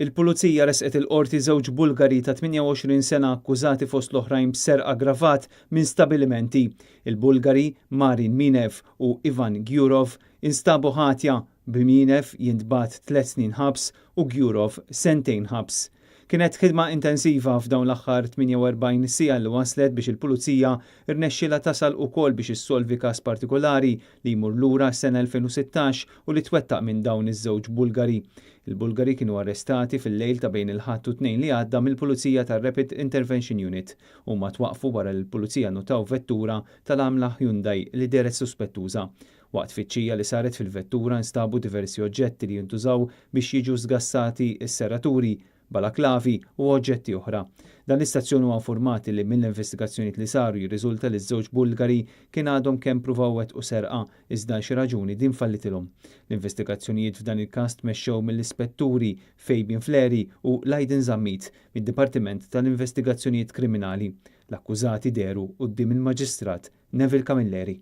Il-Pulizija resqet il-qorti żewġ Bulgari ta' 28 sena akkużati fost l-oħrajn b'ser aggravat minn stabilimenti. Il-Bulgari Marin Minev u Ivan Gyurov instabu ħatja b'Minev jintbat 3 snin ħabs u Gyurov 2 sentejn ħabs. Kienet ħidma intensiva f'dawn l-aħħar 48 siegħa li waslet biex il-Pulizija irnexxiela tasal ukoll biex issolvi każ partikolari li jmur lura s-sena 2016 u li twettaq minn dawn iż-żewġ Bulgari. Il-Bulgari kienu arrestati fil-lejl ta' bejn il-Ħadd u Tnejn li għadda mill-Pulizija tar-Rapid Intervention Unit huma twaqfu wara li l-Pulizija notaw vettura tal-għamla Hyundai li deret suspettuża. Waqt fittxija li saret fil-vettura instabu diversi oġġetti li jintużaw biex jiġu żgassati s-serraturi, balaklavi u oġġetti oħra. Dan l-istazzjon huwa informati li mill-investigazzjonijiet li saru jirriżulta li ż-żewġ Bulgari kien għadhom kemm pruvaw wettqu serqa iżda xi raġuni din fallitilhom. L-investigazzjonijiet f'dan il-każ tmexxew mill-ispetturi Fabian Fleri u Lajden Zammit mid-Dipartiment tal-Investigazzjonijiet Kriminali. L-akkużati deru quddiem il-Maġistrat Neville Camilleri.